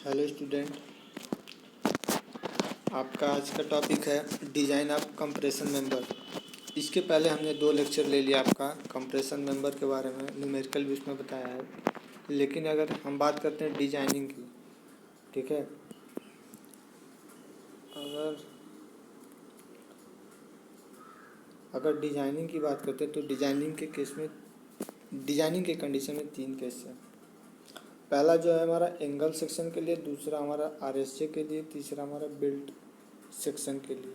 Hello student, आपका आज का टॉपिक है डिज़ाइन ऑफ कंप्रेशन मेंबर। इसके पहले हमने 2 लेक्चर ले लिया आपका कंप्रेशन मेंबर के बारे में, न्यूमेरिकल भी उसमें बताया है। लेकिन अगर हम बात करते हैं डिजाइनिंग की, ठीक है, अगर डिजाइनिंग की बात करते हैं तो डिजाइनिंग के केस में, डिजाइनिंग के कंडीशन में 3 केस हैं। पहला जो है हमारा एंगल सेक्शन के लिए, दूसरा हमारा आरएसजे के लिए, तीसरा हमारा बिल्ट सेक्शन के लिए।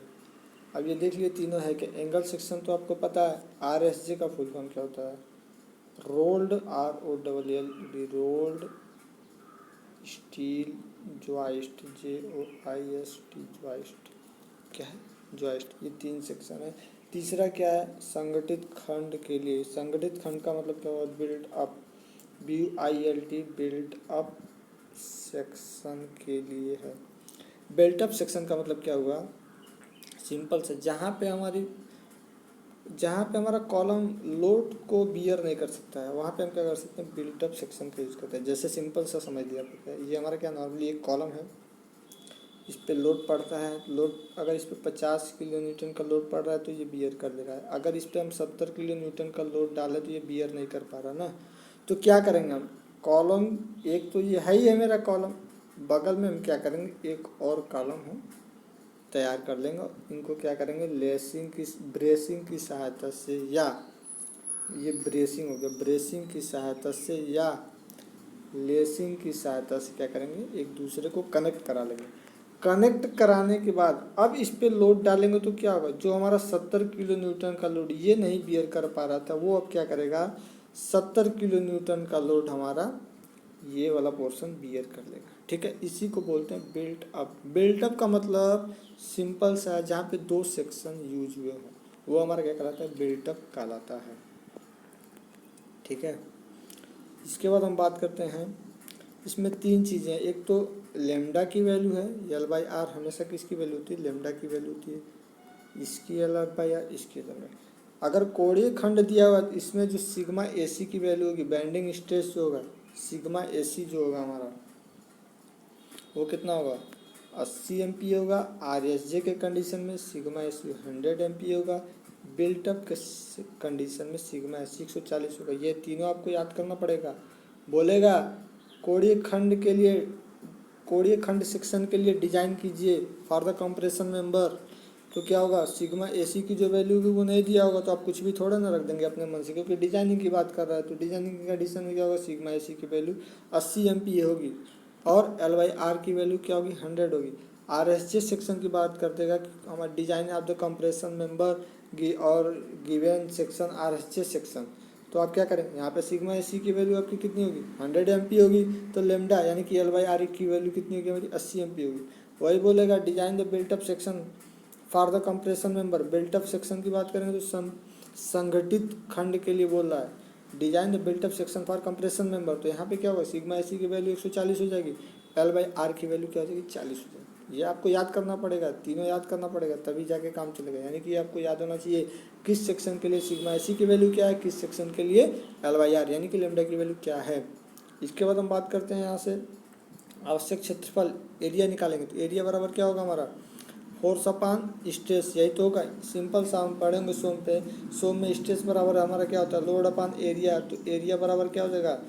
अब ये देख लिए तीनों है कि एंगल सेक्शन तो आपको पता है, आरएसजे का फुल फॉर्म क्या होता है, rolled ROLLD, rolled steel joist, JOIST, joist क्या है, ज्वाइस्ट। ये 3 सेक्शन है। तीसरा क्या है, संगठित खंड के लिए। संगठित खंड का मतलब क्या हुआ, build up, BUILT, built up section के लिए है। बिल्ट अप सेक्शन का मतलब क्या हुआ, सिंपल से जहाँ पे हमारा कॉलम लोड को बियर नहीं कर सकता है, वहाँ पे हम क्या कर सकते हैं, बिल्ट अप सेक्शन का यूज़ करते हैं। जैसे सिंपल सा समझ लिया आपको, ये हमारा क्या नॉर्मली एक कॉलम है, इस पे लोड पड़ता है। लोड अगर इस पे 50 किलो न्यूटन का लोड पड़ रहा है तो ये बियर कर ले रहा है। अगर इस पे हम 70 किलो न्यूटन का लोड डालें तो ये बियर नहीं कर पा रहा ना। तो क्या करेंगे हम, कॉलम एक तो ये है मेरा कॉलम, बगल में हम क्या करेंगे, एक और कॉलम हम तैयार कर लेंगे। इनको क्या करेंगे, ब्रेसिंग की सहायता से, या ये ब्रेसिंग हो गया, ब्रेसिंग की सहायता से या लेसिंग की सहायता से क्या करेंगे, एक दूसरे को कनेक्ट करा लेंगे। कनेक्ट कराने के बाद अब इस पे लोड डालेंगे तो क्या होगा, जो हमारा 70 किलो न्यूटन का लोड ये नहीं बियर कर पा रहा था, वो अब क्या करेगा, 70 किलो न्यूटन का लोड हमारा ये वाला पोर्शन बियर कर लेगा। ठीक है, इसी को बोलते हैं बिल्ट अप। बिल्ट अप का मतलब सिंपल सा है, जहाँ पे 2 सेक्शन यूज हुए हों, वो हमारा क्या कहलाता है, बिल्ट अप कहलाता है। ठीक है, इसके बाद हम बात करते हैं, इसमें 3 चीज़ें हैं। एक तो लेमडा की वैल्यू है, L/R हमेशा किसकी वैल्यू होती है, लेमडा की वैल्यू होती है। इसकी L/R, इसकी L/R। अगर कोणीय खंड दिया हुआ तो इसमें जो सिग्मा AC की वैल्यू होगी, बैंडिंग स्ट्रेस जो होगा, सिग्मा AC जो होगा हमारा, वो कितना होगा, 80 MPa होगा। RSJ के कंडीशन में सिग्मा AC 100 MPa होगा। बिल्टअप के कंडीशन में सिग्मा AC 140 होगा। ये तीनों आपको याद करना पड़ेगा। बोलेगा कोणीय खंड के लिए, कोणीय खंड सेक्शन के लिए डिजाइन कीजिए फॉर द कंप्रेशन मेंबर, तो क्या होगा, सिग्मा AC की जो वैल्यू होगी वो नहीं दिया होगा तो आप कुछ भी थोड़ा ना रख देंगे अपने मन से, क्योंकि डिजाइनिंग की बात कर रहा है। तो डिजाइनिंग की कंडीशन में क्या होगा, सिग्मा AC की वैल्यू 80 MPa होगी और L/R की वैल्यू क्या होगी, 100 होगी। RSJ सेक्शन की बात कर देगा कि हमारा design of the compression member और गिवन सेक्शन RSJ सेक्शन, तो आप क्या करेंगे, यहाँ पे सिग्मा AC की वैल्यू आपकी कितनी होगी, 100 MPa होगी। तो लेमडा यानी कि L/R की वैल्यू कितनी होगी हमारी, 80 MPa होगी। वही बोलेगा design the built up section for the compression member. Built up section की बात करेंगे तो संगठित खंड के लिए बोल रहा है, design the built up section for compression member. तो यहाँ पे क्या होगा, सिग्मा AC की वैल्यू 140 हो जाएगी, L/R की वैल्यू क्या हो जाएगी, 40 हो जाएगी। ये आपको याद करना पड़ेगा, तीनों याद करना पड़ेगा, तभी जाके काम चलेगा। यानी कि आपको याद होना चाहिए किस सेक्शन के लिए सिग्मा AC की वैल्यू क्या है, किस सेक्शन के लिए L/R यानी कि लेमडा की वैल्यू क्या है। इसके बाद हम बात करते हैं यहाँ से आवश्यक क्षेत्रफल, एरिया निकालेंगे। तो एरिया बराबर क्या होगा हमारा, फोर्स अपान स्ट्रेस, यही तो होगा। सिंपल सा हम पढ़ेंगे सोम पे, सोम में स्ट्रेस बराबर हमारा क्या होता है, लोड अपान एरिया। तो एरिया बराबर क्या हो जाएगा,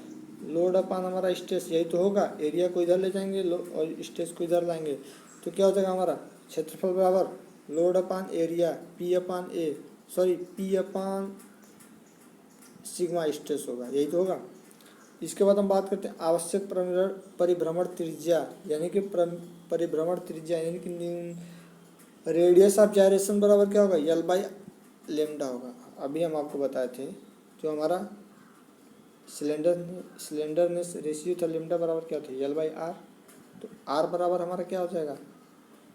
लोड अपान हमारा स्ट्रेस, यही तो होगा। एरिया को इधर ले जाएंगे और स्ट्रेस को इधर लाएंगे, तो क्या हो जाएगा हमारा क्षेत्रफल बराबर load upon area, P upon sigma stress होगा, यही तो होगा। इसके बाद हम बात करते हैं आवश्यक परिभ्रमण त्रिज्या, यानी कि परिभ्रमण त्रिज्या यानी कि रेडियस ऑफ जायरेशन बराबर क्या होगा, L/λ होगा। अभी हम आपको बताए थे, जो हमारा सिलेंडरनेस रेशियो था, लेमडा बराबर क्या होता है, L/R। तो R बराबर हमारा क्या हो जाएगा,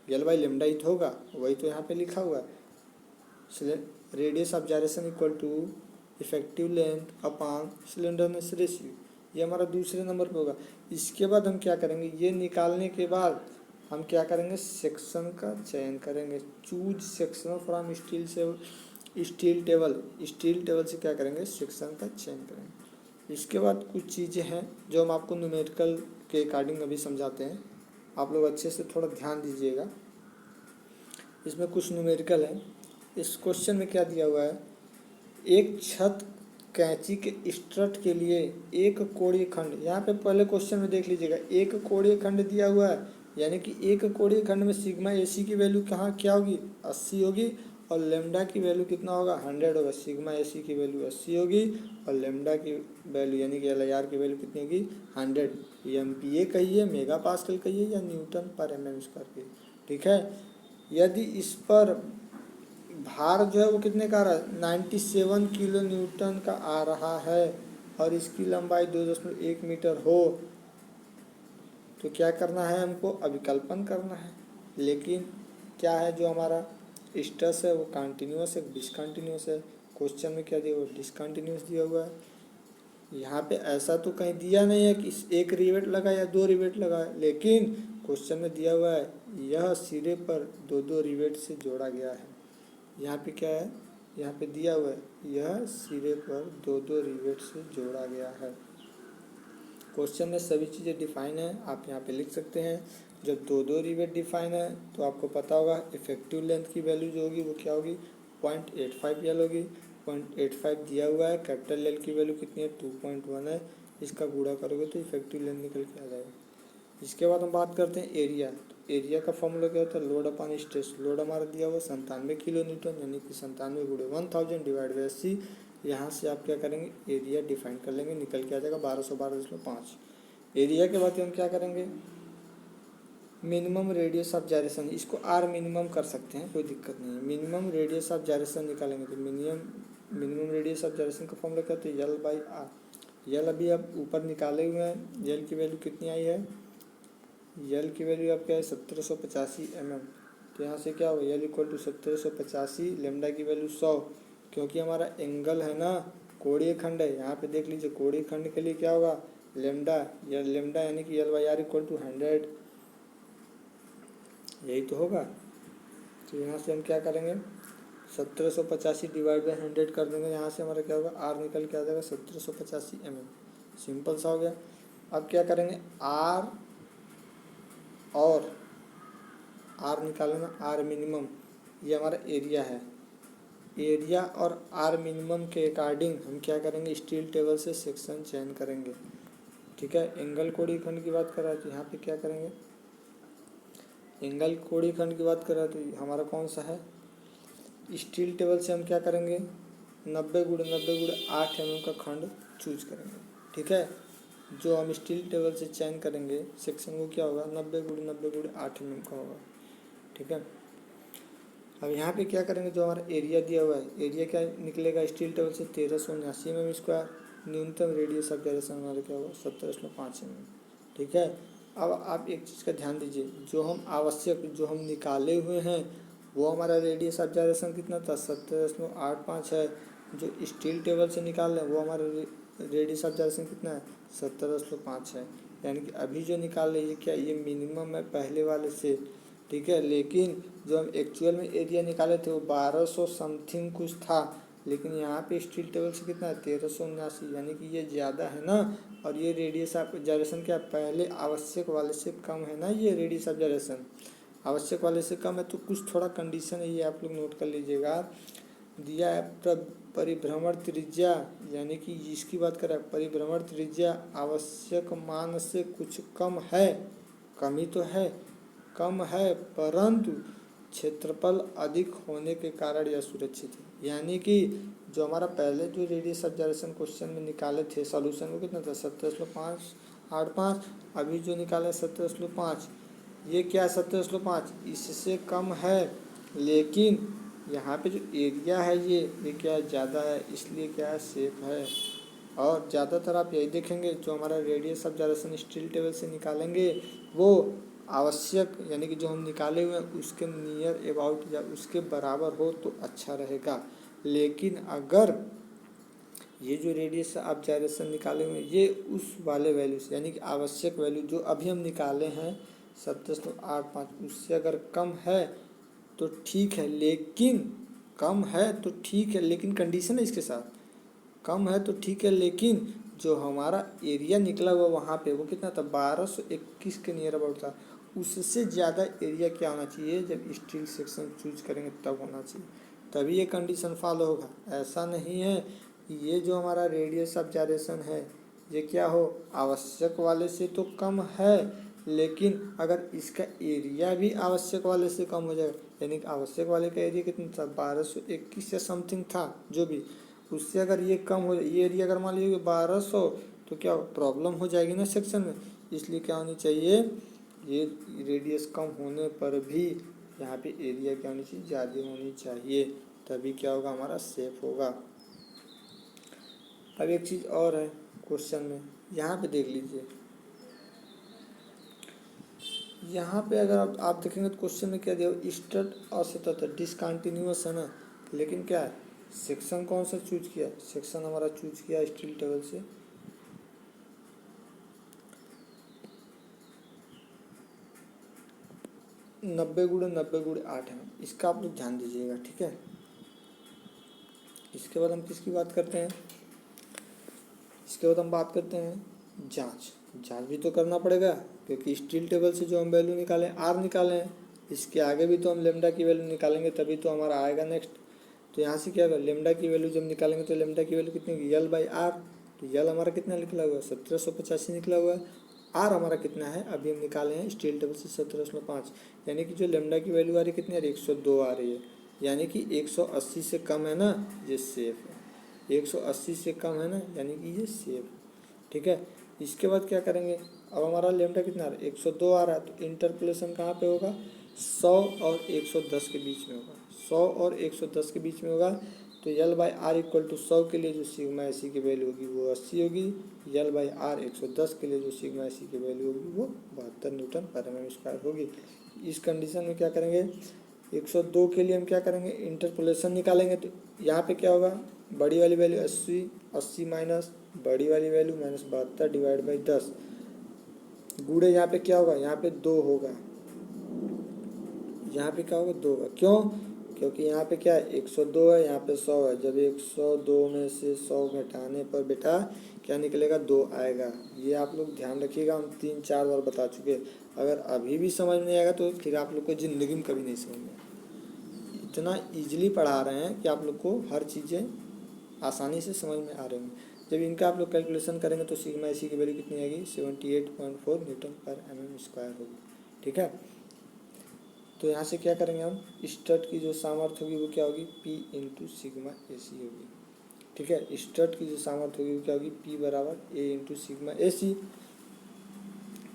L/λ ही तो होगा, वही तो यहाँ पे लिखा हुआ है। Radius of gyration equal to effective length upon slenderness ratio, ये हमारा दूसरे नंबर पे होगा। इसके बाद हम क्या करेंगे, ये निकालने के बाद हम क्या करेंगे, सेक्शन का चयन करेंगे। Choose section from steel table से क्या करेंगे, सेक्शन का चयन करेंगे। इसके बाद कुछ चीज़ें हैं जो हम आपको न्यूमेरिकल के अकॉर्डिंग अभी समझाते हैं। आप लोग अच्छे से थोड़ा ध्यान दीजिएगा। इसमें कुछ न्यूमेरिकल है। इस क्वेश्चन में क्या दिया हुआ है, एक छत कैंची के स्ट्रट के लिए एक कोणीय खंड, यहाँ पे पहले क्वेश्चन में देख लीजिएगा, एक कोणीय खंड दिया हुआ है, यानी कि एक कोणीय खंड में सिग्मा AC की वैल्यू कहाँ क्या होगी, 80 होगी, और लेमडा की वैल्यू कितना होगा, 100 होगा। सिग्मा AC की वैल्यू 80 होगी और लेमडा की वैल्यू यानी कि LIR की वैल्यू कितनी होगी, 100। MPa कहिए, मेगा पास्कल कहिए, या न्यूटन पर mm स्क्वायर कहिए, ठीक है। यदि इस पर भार जो है वो कितने का आ रहा है, 97 किलो न्यूटन का आ रहा है, और इसकी लंबाई 2.1 मीटर हो, तो क्या करना है, हमको अभिकल्पन करना है। लेकिन क्या है, जो हमारा स्ट्रेस है वो कंटिन्यूस है, डिसकंटिन्यूस है। क्वेश्चन में क्या दिया हुआ, डिसकंटिन्यूस दिया हुआ है। यहाँ पे ऐसा तो कहीं दिया नहीं है कि एक रिवेट लगा या 2 रिवेट लगा है, लेकिन क्वेश्चन में दिया हुआ है यह सिरे पर 2-2 रिवेट से जोड़ा गया है। यहाँ पे क्या है, यहाँ पे दिया हुआ है यह सिरे पर 2-2 रिवेट से जोड़ा गया है। क्वेश्चन में सभी चीज़ें डिफाइन है, आप यहाँ पे लिख सकते हैं। जब 2-2 रिवेट डिफाइन है तो आपको पता होगा इफेक्टिव लेंथ की वैल्यू जो होगी वो क्या होगी, 0.85 L होगी। 0.85 दिया हुआ है, कैपिटल L की वैल्यू कितनी है, 2.1 है। इसका गुणा करोगे तो इफेक्टिव लेंथ निकल के आ जाएगा। इसके बाद हम बात करते हैं एरिया। तो एरिया का फॉर्मूला क्या होता है, लोड अपॉन स्ट्रेस। लोड हमारा दिया हुआ 97 किलो न्यूटन, यानी कि 97 गुणे 1000 डिवाइड बाई 80। यहाँ से आप क्या करेंगे, एरिया डिफाइन कर लेंगे, निकल के आ जाएगा 1212.5। एरिया के बाद हम क्या करेंगे, मिनिमम रेडियस ऑफ जायरेशन, इसको आर मिनिमम कर सकते हैं, कोई दिक्कत नहीं है। मिनिमम रेडियस ऑफ जायरेशन निकालेंगे तो मिनिमम रेडियस ऑफ जायरेशन का फॉर्मूला क्या होता है, L/R। यल अभी आप ऊपर निकाले हुए हैं, यल की वैल्यू कितनी आई है, यल की वैल्यू आप क्या है, 1785 mm। तो यहाँ से क्या होगा, यल इक्वल टू 1785, लेमडा की वैल्यू 100, क्योंकि हमारा एंगल है ना, कोणीय खंड है। यहाँ पे देख लीजिए, कोणीय खंड के लिए क्या होगा, लेमडा, या लेमडा यानी कि L/R इक्वल टू 100, यही तो होगा। तो यहाँ से हम क्या करेंगे, 1785 डिवाइड बाई 100 कर देंगे, यहाँ से हमारा क्या होगा, आर निकल के आ जाएगा 1785 mm। सिंपल सा हो गया। अब क्या करेंगे, आर और आर निकालेंगे, आर मिनिमम, ये हमारा एरिया है। एरिया और आर मिनिमम के अकॉर्डिंग हम क्या करेंगे, स्टील टेबल से सेक्शन चयन करेंगे, ठीक है। एंगल कोणीय खंड की बात कर रहा है तो यहाँ पे क्या करेंगे, एंगल कोणीय खंड की बात कर रहा है तो हमारा कौन सा है, स्टील टेबल से हम क्या करेंगे, 90x90x8 mm का खंड चूज करेंगे, ठीक है। जो हम स्टील टेबल से चयन करेंगे सेक्शन को क्या होगा, 90x90x8 mm का होगा, ठीक है। अब यहाँ पे क्या करेंगे, जो हमारा एरिया दिया हुआ है, एरिया क्या निकलेगा स्टील टेबल से, 1379 mm स्क्वायर। न्यूनतम रेडियस ऑफ जायरेशन हमारा क्या होगा, 17.5 mm, ठीक है। अब आप एक चीज़ का ध्यान दीजिए, जो हम आवश्यक जो हम निकाले हुए हैं वो हमारा रेडियस ऑफ जायरेशन कितना था, 17.85 है। जो स्टील टेबल से निकाल रहे हैं वो हमारा रेडियस ऑफ जायरेशन कितना है, 17.5 है। यानी कि अभी जो निकाल रहे हैं क्या, ये मिनिमम है पहले वाले से, ठीक है। लेकिन जो हम एक्चुअल में एरिया निकाले थे वो 1200 समथिंग कुछ था, लेकिन यहाँ पे स्टील टेबल से कितना है, 1379, यानी कि ये ज़्यादा है ना। और ये रेडियस ऑफ जायरेशन क्या पहले आवश्यक वाले से कम है ना, ये रेडियस ऑफ जायरेशन आवश्यक वाले से कम है। तो कुछ थोड़ा कंडीशन है, ये आप लोग नोट कर लीजिएगा। दिया है परिभ्रमण त्रिज्या, यानी कि इसकी बात करें, परिभ्रमण त्रिज्या आवश्यक मान से कुछ कम है, कमी तो है, कम है, परंतु क्षेत्रफल अधिक होने के कारण यह सुरक्षित है। यानी कि जो हमारा पहले जो रेडियस ऑफ जायरेशन क्वेश्चन में निकाले थे सॉल्यूशन वो कितना था, 17.585। अभी जो निकाले 17.5, ये क्या 17.5 इससे कम है, लेकिन यहाँ पे जो एरिया है ये क्या ज़्यादा है, इसलिए क्या है, सेफ है। और ज़्यादातर आप यही देखेंगे, जो हमारा radius of gyration steel table से निकालेंगे वो आवश्यक यानी कि जो हम निकाले हुए हैं उसके नियर अबाउट या उसके बराबर हो तो अच्छा रहेगा। लेकिन अगर ये जो रेडियस ऑफ जायरेशन निकाले हुए हैं ये उस वाले वैल्यू से यानी कि आवश्यक वैल्यू जो अभी हम निकाले हैं 17.85 उससे अगर कम है तो ठीक है, लेकिन कम है तो ठीक है, लेकिन कंडीशन है इसके साथ, कम है तो ठीक है, लेकिन जो हमारा एरिया निकला हुआ वहाँ पे वो कितना था, 1221 के नियर अबाउट था। उससे ज़्यादा एरिया क्या होना चाहिए, जब स्टील सेक्शन चूज करेंगे तब होना चाहिए, तभी ये कंडीशन फॉलो होगा। ऐसा नहीं है कि ये जो हमारा रेडियस ऑफ जायरेशन है ये क्या हो, आवश्यक वाले से तो कम है, लेकिन अगर इसका एरिया भी आवश्यक वाले से कम हो जाएगा, यानी कि आवश्यक वाले का एरिया कितना था 1221 या समथिंग था जो भी, उससे अगर ये कम हो जाए, ये एरिया अगर मान लीजिए 1200, तो क्या प्रॉब्लम हो जाएगी ना सेक्शन में। इसलिए क्या होनी चाहिए, ये रेडियस कम होने पर भी यहाँ पे एरिया क्या होनी चाहिए, ज़्यादा होनी चाहिए, तभी क्या होगा, हमारा सेफ होगा। अब एक चीज़ और है क्वेश्चन में, यहाँ पे देख लीजिए, यहाँ पे अगर आप देखेंगे तो क्वेश्चन में क्या दिया, स्टड असतत डिसकंटिन्यूअस है ना, लेकिन क्या है, सेक्शन कौन सा चूज किया, सेक्शन हमारा चूज किया स्टील टेबल से 90x90x8 है। इसका आप लोग ध्यान दीजिएगा, ठीक है। इसके बाद हम किसकी बात करते हैं, इसके बाद हम बात करते हैं जांच भी तो करना पड़ेगा, क्योंकि स्टील टेबल से जो हम वैल्यू निकालें आर निकाले हैं, इसके आगे भी तो हम लेमडा की वैल्यू निकालेंगे तभी तो हमारा आएगा नेक्स्ट। तो यहाँ से क्या होगा, लेमडा की वैल्यू जब निकालेंगे तो लेमडा की वैल्यू कितनी होगी, L/R। तो L हमारा कितना निकला हुआ है, 1785 निकला हुआ है। आर हमारा कितना है, अभी हम निकाले हैं स्टील टेबल से 17.5, यानी कि जो लेमडा की वैल्यू आ रही है कितनी आ रही है, 102 आ रही है, यानी कि 180 से कम है ना, ये सेफ है। 180 से कम है ना, यानी कि ये सेफ है, ठीक है। इसके बाद क्या करेंगे, अब हमारा लेमडा कितना आ रहा है, 102 आ रहा है, तो इंटरपोलेशन कहाँ पे होगा, 100 और 110 के बीच में होगा, 100 और 110 के बीच में होगा। तो L/R इक्वल टू 100 के लिए जो सिग्मा एसी की वैल्यू होगी वो 80 होगी, L/R 110 के लिए जो सिग्मा एसी की वैल्यू होगी वो 72 न्यूटन पर mm स्क्वायर होगी। इस कंडीशन में क्या करेंगे, 102 के लिए हम क्या करेंगे, इंटरपोलेशन निकालेंगे। तो यहाँ पे क्या होगा, बड़ी वाली वैल्यू 80 माइनस बड़ी वाली वैल्यू -72 डिवाइड बाई 10, गुड़े यहाँ पे क्या होगा, यहाँ पे 2 होगा, यहाँ पे क्या होगा 2 होगा, क्यों, क्योंकि यहाँ पे क्या है 102 है, यहाँ पे 100 है, जब 102 में से 100 घटाने पर बेटा क्या निकलेगा, 2 आएगा। ये आप लोग ध्यान रखिएगा, हम 3-4 बार बता चुके, अगर अभी भी समझ में नहीं आएगा तो फिर आप लोग को ज़िंदगी में कभी नहीं समझ में आएगा। इतना ईजिली पढ़ा रहे हैं कि आप लोग को हर चीज़ें आसानी से समझ में आ रही हैं। जब इनका आप लोग कैलकुलेशन करेंगे तो सिग्मा एसी की वैल्यू कितनी आएगी, 78.4 न्यूटन पर mm स्क्वायर होगी, ठीक है। तो यहाँ से क्या करेंगे हम, स्टड की जो सामर्थ्य होगी वो क्या होगी, P इंटू सिग्मा एसी होगी, ठीक है। स्टड की जो सामर्थ्य होगी वो क्या होगी, P बराबर A इंटू सिग्मा एसी।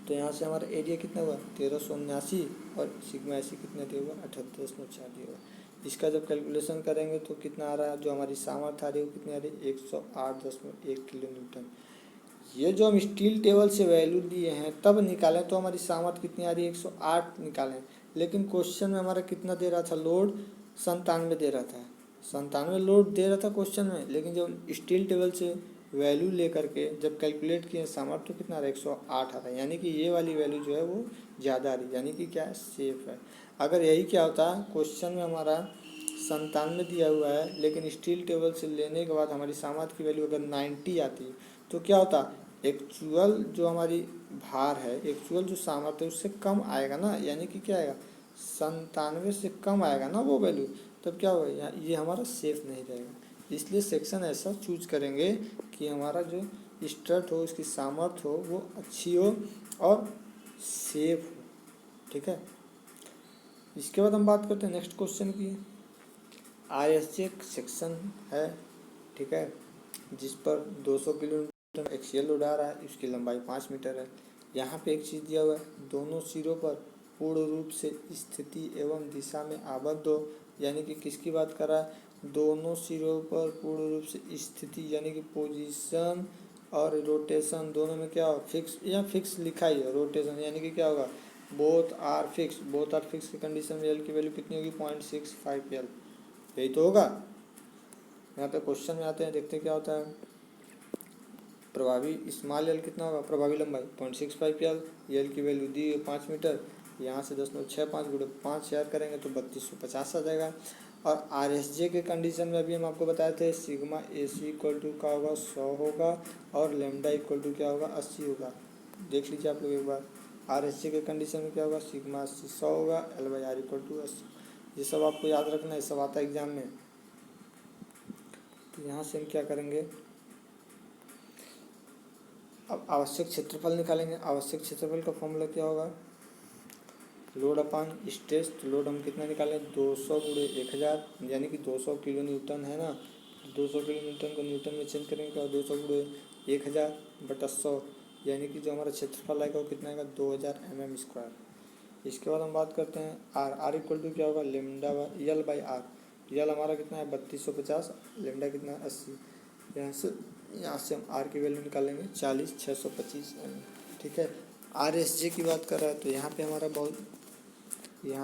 तो यहाँ से हमारा एरिया कितना हुआ 1379 और सिग्मा एसी कितना दिया हुआ 78.4 दिया हुआ। इसका जब कैलकुलेशन करेंगे तो कितना आ रहा है, जो हमारी सामर्थ्य आ रही है वो कितनी आ रही है 108.1 किलो न्यूटन। ये जो हम स्टील टेबल से वैल्यू दिए हैं तब निकालें तो हमारी सामर्थ्य कितनी आ रही है 108 निकालें, लेकिन क्वेश्चन में हमारा कितना दे रहा था लोड, 97 दे रहा था, 97 लोड दे रहा था क्वेश्चन में, लेकिन जब स्टील टेबल से वैल्यू लेकर के जब कैलकुलेट किए सामर्थ्य तो कितना आ रहा है 108 आ रहा है, यानी कि ये वाली वैल्यू जो है वो ज़्यादा आ रही है, यानी कि क्या है सेफ है। अगर यही क्या होता क्वेश्चन में हमारा 97 दिया हुआ है, लेकिन स्टील टेबल से लेने के बाद हमारी सामर्थ्य की वैल्यू अगर 90 आती तो क्या होता, एक्चुअल जो हमारी भार है, एक्चुअल जो सामर्थ्य है उससे कम आएगा ना, यानी कि क्या आएगा 97 से कम आएगा ना वो वैल्यू, तब क्या होगा ये हमारा सेफ नहीं रहेगा। इसलिए सेक्शन ऐसा चूज करेंगे कि हमारा जो स्ट्रट हो उसकी सामर्थ्य हो वो अच्छी हो और सेफ हो, ठीक है। इसके बाद हम बात करते हैं नेक्स्ट क्वेश्चन की। ISJ सेक्शन है, ठीक है, जिस पर 200 किलोमीटर एक्सियल लोड आ रहा है, इसकी लंबाई 5 मीटर है। यहाँ पे एक चीज़ दिया हुआ है, दोनों सिरों पर पूर्ण रूप से स्थिति एवं दिशा में आबद्ध हो, यानी कि किसकी बात कर रहा है, दोनों सिरों पर पूर्ण रूप से स्थिति यानी कि पोजीशन और रोटेशन दोनों में क्या हो फिक्स या फिक्स लिखा ही है, रोटेशन यानी कि क्या होगा बोथ आर फिक्स की कंडीशन में एल की वैल्यू कितनी होगी 0.65 एल, यही तो होगा। यहाँ पे क्वेश्चन में आते हैं, देखते हैं क्या होता है। प्रभावी स्मॉल एल कितना होगा, प्रभावी लंबाई 0.65 एल, एल की वैल्यू दी है 5 मीटर, यहाँ से 10.65 गुणे 5 यार करेंगे तो 3250 आ जाएगा। और RSJ के कंडीशन में अभी हम आपको बताए थे सिग्मा AC इक्वल टू का होगा 100 होगा और लेमडा इक्वल टू क्या होगा 80 होगा। देख लीजिए आप लोग एक बार, आर एस सी के कंडीशन में क्या होगा, सिग्मा 100 होगा, L by R equal to 80। ये सब आपको याद रखना है, सब आता है एग्जाम में। तो यहाँ से हम क्या करेंगे, अब आवश्यक क्षेत्रफल निकालेंगे। आवश्यक क्षेत्रफल का फॉर्मूला क्या होगा, लोड अपान स्ट्रेस। तो लोड हम कितना निकालें, 200 गुणे 1000, यानी कि 200 किलो न्यूटन है ना। 200 किलो न्यूटन को न्यूटन में चेंज करेंगे क्या, 200 गुणे 1000 बटा 100, यानी कि जो हमारा क्षेत्रफल आएगा वो कितना आएगा, 2000 mm²। इसके बाद हम बात करते हैं आर। आर इक्वल टू क्या होगा, लेमडा यल बाई आर। यल हमारा कितना है 3250, लेमडा कितना है 80। यहाँ से हम आर की वैल्यू निकालेंगे 40,625 mm। ठीक है। आर एस जे की बात कर रहा है तो यहाँ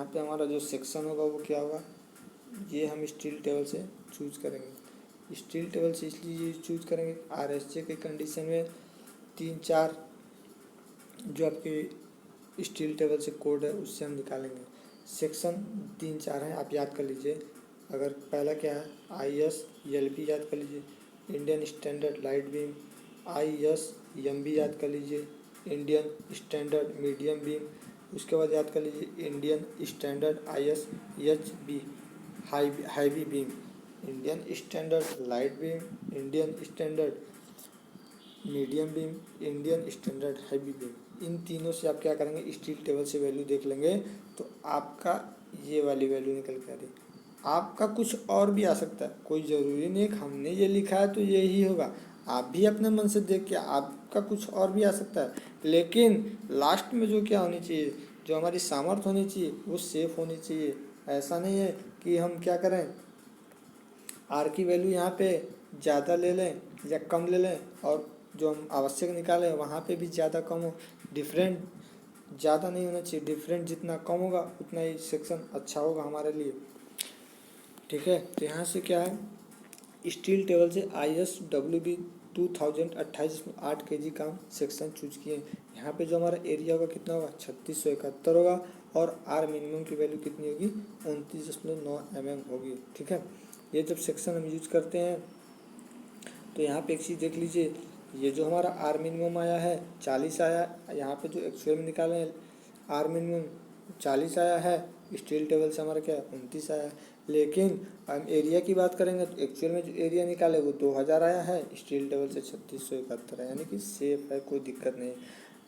पे हमारा जो सेक्शन होगा वो क्या होगा, ये हम स्टील टेबल से चूज करेंगे। स्टील टेबल से इसलिए चूज करेंगे, आर एस जे के कंडीशन में 3-4 जो आपके स्टील टेबल से कोड है उससे हम निकालेंगे। सेक्शन 3-4 हैं, आप याद कर लीजिए। अगर पहला क्या है, आई एस एल बी याद कर लीजिए, Indian standard light beam. I S M B याद कर लीजिए, इंडियन स्टैंडर्ड मीडियम बीम। उसके बाद याद कर लीजिए Indian standard I S H B high beam, Indian standard light beam, Indian standard medium beam, Indian standard heavy beam. इन तीनों से आप क्या करेंगे, स्टील टेबल से वैल्यू देख लेंगे तो आपका ये वाली वैल्यू निकल के आ रही। आपका कुछ और भी आ सकता है, कोई ज़रूरी नहीं कि हमने ये लिखा है तो यही होगा। आप भी अपने मन से देख के आपका कुछ और भी आ सकता है, लेकिन लास्ट में जो क्या होनी चाहिए, जो हमारी सामर्थ्य होनी चाहिए वो सेफ होनी चाहिए। ऐसा नहीं है कि हम क्या करें, आर की वैल्यू यहाँ पे ज़्यादा ले लें या कम ले लें, और जो हम आवश्यक निकालें वहाँ पे भी ज़्यादा कम हो। डिफरेंट ज़्यादा नहीं होना चाहिए, डिफरेंट जितना कम होगा उतना ही सेक्शन अच्छा होगा हमारे लिए। ठीक है। तो यहाँ से क्या है, स्टील टेबल से I S W B 2028 kg का सेक्शन चूज किए। यहाँ पे जो हमारा एरिया होगा कितना होगा, 3671 होगा, और आर मिनिमम की वैल्यू कितनी होगी, 29.9 mm होगी। ठीक है। ये जब सेक्शन हम यूज करते हैं तो यहाँ पे एक चीज़ देख लीजिए, ये जो हमारा आर मिनिमम आया है 40 आया, यहाँ पे जो एक्चुअल में निकाले हैं आर मिनिमम 40 आया है, स्टील टेबल से हमारा क्या है 29 आया है। लेकिन हम एरिया की बात करेंगे तो एक्चुअल में जो एरिया निकाले वो 2000 आया है, स्टील टेबल से 3671 है, यानी कि सेफ है, कोई दिक्कत नहीं।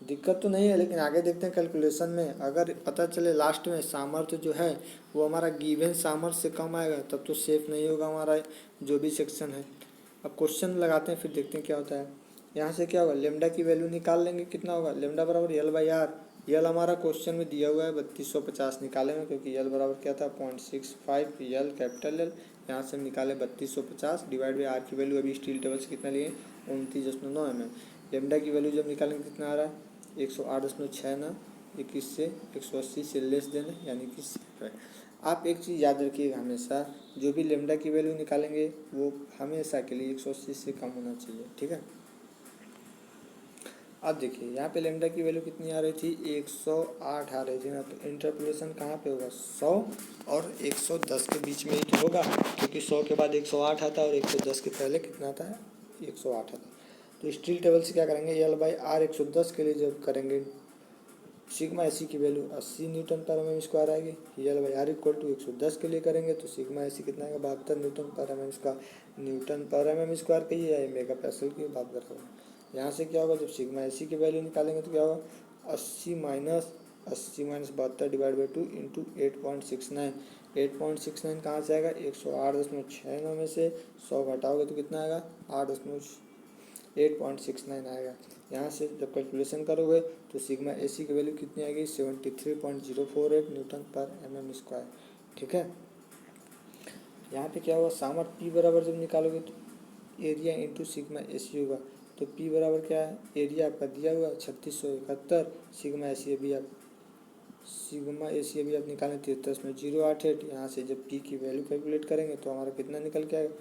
दिक्कत तो नहीं है, लेकिन आगे देखते हैं कैलकुलेशन में। अगर पता चले लास्ट में सामर्थ्य जो है वो हमारा गिवन सामर्थ्य से कम आएगा तब तो सेफ नहीं होगा हमारा जो भी सेक्शन है। अब क्वेश्चन लगाते हैं, फिर देखते हैं क्या होता है। यहाँ से क्या होगा, लेमडा की वैल्यू निकाल लेंगे, कितना होगा, लेमडा बराबर यल बाई आर। यल हमारा क्वेश्चन में दिया हुआ है 3250 निकालेंगे, क्योंकि यल बराबर क्या था 0.65, यल कैपिटल यल। यहाँ से हम निकाले 3250 डिवाइड बाई आर की वैल्यू अभी स्टील टेबल से कितना लिए 29.9 mm। लेमडा की वैल्यू जब निकालेंगे कितना आ रहा है 108.6 ना, 21 से 180 से लेस देन है, यानी कि सेफ है। आप एक चीज़ याद रखिएगा, हमेशा जो भी लेमडा की वैल्यू निकालेंगे वो हमेशा के लिए 180 से कम होना चाहिए। ठीक है। अब देखिए यहाँ पे लेमडा की वैल्यू कितनी आ रही थी, 108 आ रही थी ना। तो इंटरपोलेशन कहाँ पे होगा, 100 और 110 के बीच में ही तो होगा, क्योंकि 100 के बाद 108 आता है और 110 के पहले कितना आता है 108 आता है। तो स्टील टेबल से क्या करेंगे, यल बाई आर 110 के लिए जब करेंगे सिग्मा एसी की वैल्यू 80 न्यूटन पर एम स्क्वायर आएगी। यल बाई आर इक्वल टू 110 के लिए करेंगे तो सिग्मा एसी कितना आएगा 72 न्यूटन पर एम स्क्वायर। न्यूटन पर एम स्क्वायर की है, मेगा पास्कल की बात कर रहा हूँ। यहाँ से क्या होगा, जब सिग्मा एसी की वैल्यू निकालेंगे तो क्या होगा 80 माइनस 72 डिवाइड बाई 2 इंटू 8.69। 8.69 कहाँ से आएगा, 108.69 में से 100 घटाओगे तो कितना आएगा 8.69 आएगा। यहाँ से जब कैलकुलेशन करोगे तो सिग्मा एसी की वैल्यू कितनी आएगी 73.048 न्यूटन पर एम स्क्वायर। ठीक है। यहाँ पे क्या होगा, सामर्थ्य पी बराबर जब निकालोगे तो एरिया इंटू सिग्मा एसी होगा। तो पी बराबर क्या है, एरिया आपका दिया हुआ 3671, सिग्मा एसी अभी आप निकालें 73.088। यहाँ से जब पी की वैल्यू कैलकुलेट करेंगे तो हमारा कितना निकल के आएगा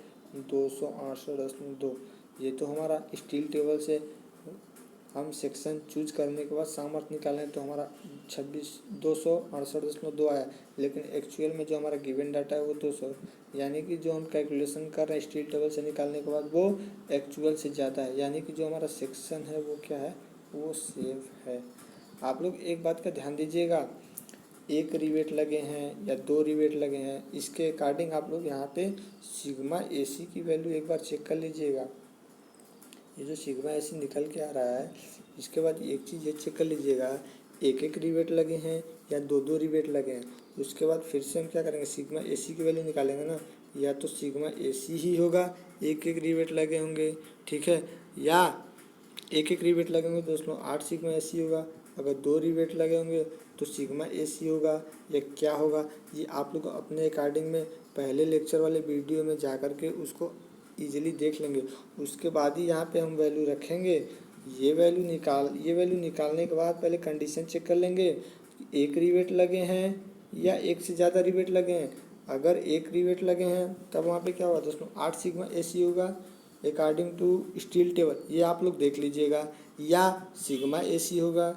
268.2। ये तो हमारा स्टील टेबल से हम सेक्शन चूज करने के बाद सामर्थ्य निकालें तो हमारा 268.2 आया, लेकिन एक्चुअल में जो हमारा गिवन डाटा है वो 200, यानी कि जो हम कैलकुलेशन कर रहे हैं स्टील टेबल से निकालने के बाद वो एक्चुअल से ज़्यादा है, यानी कि जो हमारा सेक्शन है वो क्या है, वो सेफ है। आप लोग एक बात का ध्यान दीजिएगा, एक रिवेट लगे हैं या 2 रिवेट लगे हैं, इसके अकॉर्डिंग आप लोग यहाँ पे सिग्मा AC की वैल्यू एक बार चेक कर लीजिएगा। ये जो सिग्मा AC निकल के आ रहा है, इसके बाद एक चीज़ ये चेक कर लीजिएगा, एक रिवेट लगे हैं या 2 रिवेट लगे हैं, उसके बाद फिर से हम क्या करेंगे, सिग्मा AC की वैल्यू निकालेंगे ना, या तो सिग्मा AC ही होगा, एक रिवेट लगे होंगे, ठीक है, या एक रिवेट लगे होंगे तो उसमें 8 सिग्मा AC होगा, अगर 2 रिवेट लगे होंगे तो सिग्मा AC होगा, या क्या होगा, ये आप लोग अपने अकॉर्डिंग में पहले लेक्चर वाले वीडियो में जा कर के उसको ईजिली देख लेंगे। उसके बाद ही यहाँ पे हम वैल्यू रखेंगे। ये वैल्यू निकालने के बाद पहले कंडीशन चेक कर लेंगे, एक रिवेट लगे हैं या एक से ज़्यादा रिवेट लगे हैं। अगर एक रिवेट लगे हैं तब वहाँ पे क्या होगा दोस्तों, 8 सिग्मा AC होगा अकॉर्डिंग टू स्टील टेबल, ये आप लोग देख लीजिएगा, या सिग्मा AC होगा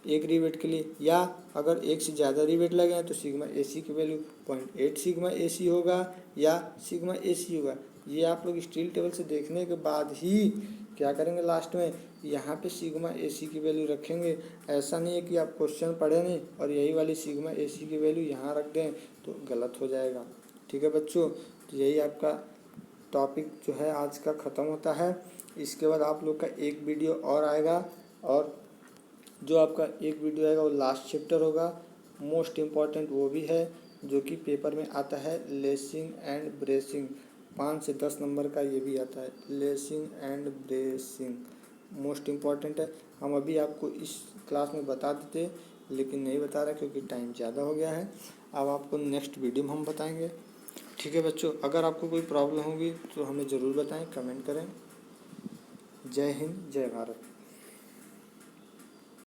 एक रिवेट के लिए, या अगर एक से ज़्यादा रिवेट लगे हैं तो सिग्मा AC की वैल्यू 0.8 सिग्मा AC होगा या सिग्मा AC होगा। ये आप लोग स्टील टेबल से देखने के बाद ही क्या करेंगे, लास्ट में यहाँ पे सिग्मा AC की वैल्यू रखेंगे। ऐसा नहीं है कि आप क्वेश्चन पढ़े नहीं और यही वाली सिग्मा AC की वैल्यू यहाँ रख दें तो गलत हो जाएगा। ठीक है बच्चों, तो यही आपका टॉपिक जो है आज का ख़त्म होता है। इसके बाद आप लोग का एक वीडियो और आएगा, और जो आपका एक वीडियो आएगा वो लास्ट चैप्टर होगा, मोस्ट इम्पॉर्टेंट वो भी है, जो कि पेपर में आता है, लेसिंग एंड ब्रेसिंग। 5 से 10 नंबर का ये भी आता है, lacing and bracing, most important है। हम अभी आपको इस क्लास में बता देते लेकिन नहीं बता रहे क्योंकि टाइम ज़्यादा हो गया है। अब आपको नेक्स्ट वीडियो में हम बताएंगे। ठीक है बच्चों, अगर आपको कोई प्रॉब्लम होगी तो हमें ज़रूर बताएं, कमेंट करें। जय हिंद, जय भारत।